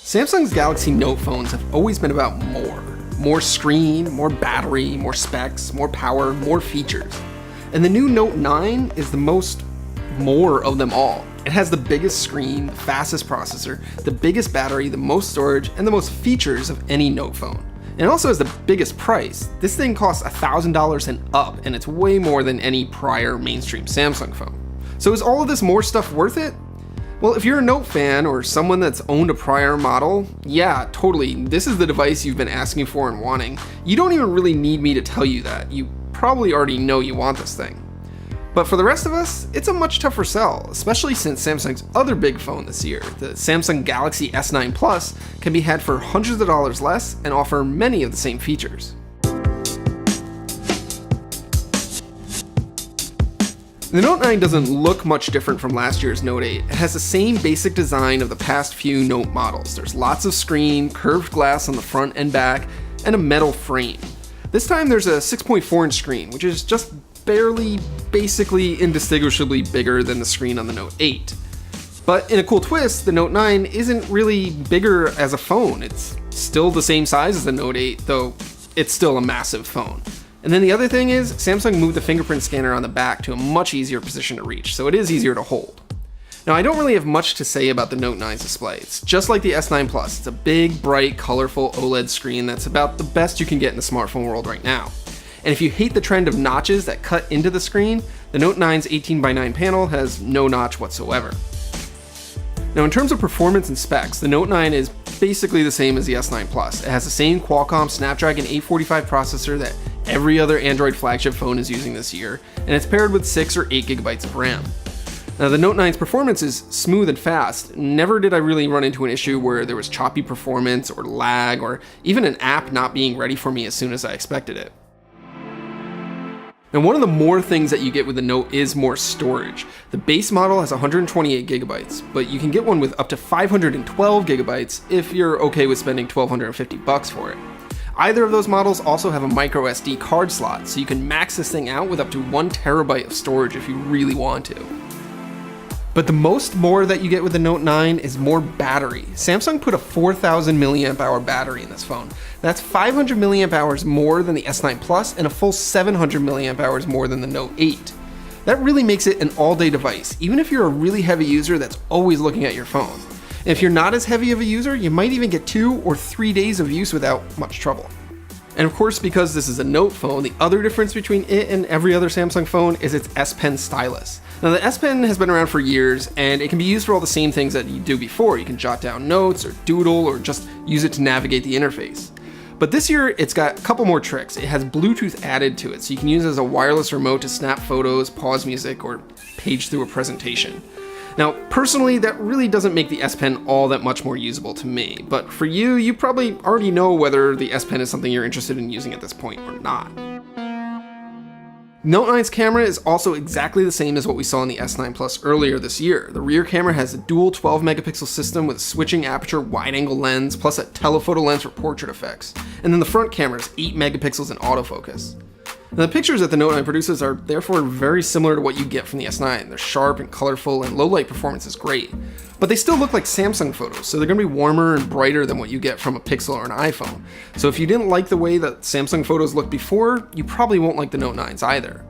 Samsung's Galaxy Note phones have always been about more. More screen, more battery, more specs, more power, more features. And the new Note 9 is the most more of them all. It has the biggest screen, the fastest processor, the biggest battery, the most storage, and the most features of any Note phone. And it also has the biggest price. This thing costs $1,000 and up, and it's way more than any prior mainstream Samsung phone. So is all of this more stuff worth it? Well, if you're a Note fan or someone that's owned a prior model, yeah, totally, this is the device you've been asking for and wanting. You don't even really need me to tell you that. You probably already know you want this thing. But for the rest of us, it's a much tougher sell, especially since Samsung's other big phone this year, the Samsung Galaxy S9 Plus, can be had for hundreds of dollars less and offer many of the same features. The Note 9 doesn't look much different from last year's Note 8. It has the same basic design of the past few Note models. There's lots of screen, curved glass on the front and back, and a metal frame. This time there's a 6.4-inch screen, which is just barely, basically indistinguishably bigger than the screen on the Note 8. But in a cool twist, the Note 9 isn't really bigger as a phone. It's still the same size as the Note 8, though it's still a massive phone. And then the other thing is, Samsung moved the fingerprint scanner on the back to a much easier position to reach, so it is easier to hold. Now, I don't really have much to say about the Note 9's display. It's just like the S9 Plus. It's a big, bright, colorful OLED screen that's about the best you can get in the smartphone world right now. And if you hate the trend of notches that cut into the screen, the Note 9's 18:9 panel has no notch whatsoever. Now, in terms of performance and specs, the Note 9 is basically the same as the S9 Plus. It has the same Qualcomm Snapdragon 845 processor that every other Android flagship phone is using this year, and it's paired with 6 or 8 gigabytes of RAM. Now, the Note 9's performance is smooth and fast. Never did I really run into an issue where there was choppy performance or lag or even an app not being ready for me as soon as I expected it. Now, one of the more things that you get with the Note is more storage. The base model has 128 gigabytes, but you can get one with up to 512 gigabytes if you're okay with spending $1,250 for it. Either of those models also have a micro SD card slot, so you can max this thing out with up to 1 terabyte of storage if you really want to. But the most more that you get with the Note 9 is more battery. Samsung put a 4,000 milliamp hour battery in this phone. That's 500 milliamp hours more than the S9 Plus and a full 700 milliamp hours more than the Note 8. That really makes it an all-day device, even if you're a really heavy user that's always looking at your phone. And if you're not as heavy of a user, you might even get 2 or 3 days of use without much trouble. And of course, because this is a Note phone, the other difference between it and every other Samsung phone is its S Pen stylus. Now, the S Pen has been around for years, and it can be used for all the same things that you do before. You can jot down notes, or doodle, or just use it to navigate the interface. But this year, it's got a couple more tricks. It has Bluetooth added to it, so you can use it as a wireless remote to snap photos, pause music, or page through a presentation. Now, personally, that really doesn't make the S Pen all that much more usable to me, but for you, you probably already know whether the S Pen is something you're interested in using at this point or not. Note 9's camera is also exactly the same as what we saw in the S9 Plus earlier this year. The rear camera has a dual 12 megapixel system with a switching aperture wide-angle lens, plus a telephoto lens for portrait effects. And then the front camera is 8 megapixels in autofocus. Now, the pictures that the Note 9 produces are therefore very similar to what you get from the S9. They're sharp and colorful, and low light performance is great. But they still look like Samsung photos, so they're going to be warmer and brighter than what you get from a Pixel or an iPhone. So if you didn't like the way that Samsung photos looked before, you probably won't like the Note 9's either.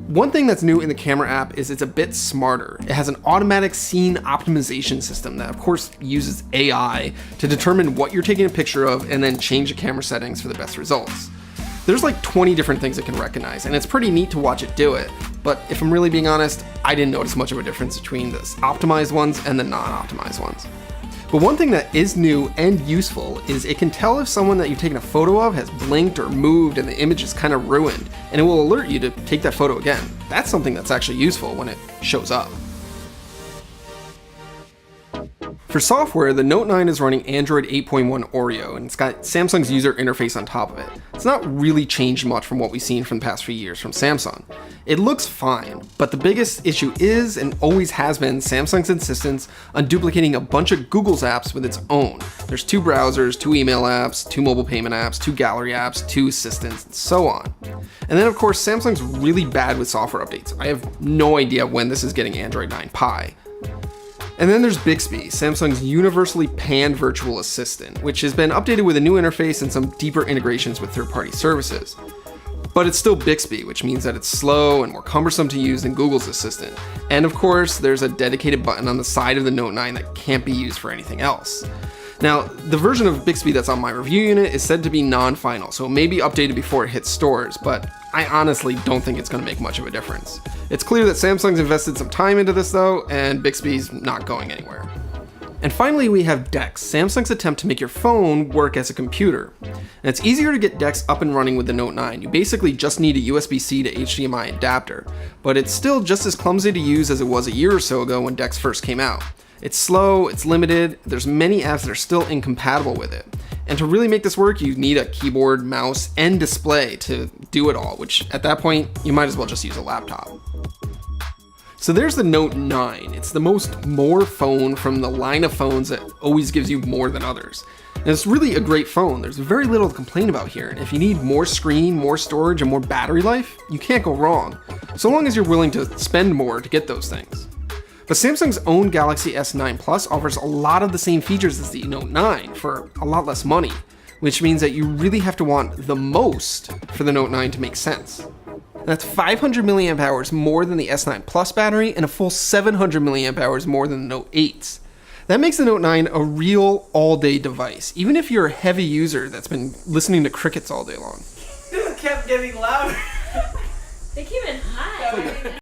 One thing that's new in the camera app is it's a bit smarter. It has an automatic scene optimization system that of course uses AI to determine what you're taking a picture of and then change the camera settings for the best results. There's like 20 different things it can recognize, and it's pretty neat to watch it do it. But if I'm really being honest, I didn't notice much of a difference between the optimized ones and the non-optimized ones. But one thing that is new and useful is it can tell if someone that you've taken a photo of has blinked or moved and the image is kind of ruined, and it will alert you to take that photo again. That's something that's actually useful when it shows up. For software, the Note 9 is running Android 8.1 Oreo, and it's got Samsung's user interface on top of it. It's not really changed much from what we've seen from the past few years from Samsung. It looks fine, but the biggest issue is, and always has been, Samsung's insistence on duplicating a bunch of Google's apps with its own. There's 2 browsers, 2 email apps, 2 mobile payment apps, 2 gallery apps, 2 assistants, and so on. And then of course, Samsung's really bad with software updates. I have no idea when this is getting Android 9 Pie. And then there's Bixby, Samsung's universally panned virtual assistant, which has been updated with a new interface and some deeper integrations with third-party services. But it's still Bixby, which means that it's slow and more cumbersome to use than Google's Assistant. And of course, there's a dedicated button on the side of the Note 9 that can't be used for anything else. Now, the version of Bixby that's on my review unit is said to be non-final, so it may be updated before it hits stores, but I honestly don't think it's going to make much of a difference. It's clear that Samsung's invested some time into this though, and Bixby's not going anywhere. And finally, we have DeX, Samsung's attempt to make your phone work as a computer. And it's easier to get DeX up and running with the Note 9. You basically just need a USB-C to HDMI adapter, but it's still just as clumsy to use as it was a year or so ago when DeX first came out. It's slow, it's limited, there's many apps that are still incompatible with it. And to really make this work, you need a keyboard, mouse, and display to do it all, which at that point, you might as well just use a laptop. So there's the Note 9. It's the most more phone from the line of phones that always gives you more than others. And it's really a great phone. There's very little to complain about here. And if you need more screen, more storage, and more battery life, you can't go wrong. So long as you're willing to spend more to get those things. But Samsung's own Galaxy S9 Plus offers a lot of the same features as the Note 9 for a lot less money, which means that you really have to want the most for the Note 9 to make sense. That's 500 milliamp hours more than the S9 Plus battery and a full 700 milliamp hours more than the Note 8s. That makes the Note 9 a real all-day device, even if you're a heavy user that's been listening to crickets all day long. This kept getting louder. They came in hot.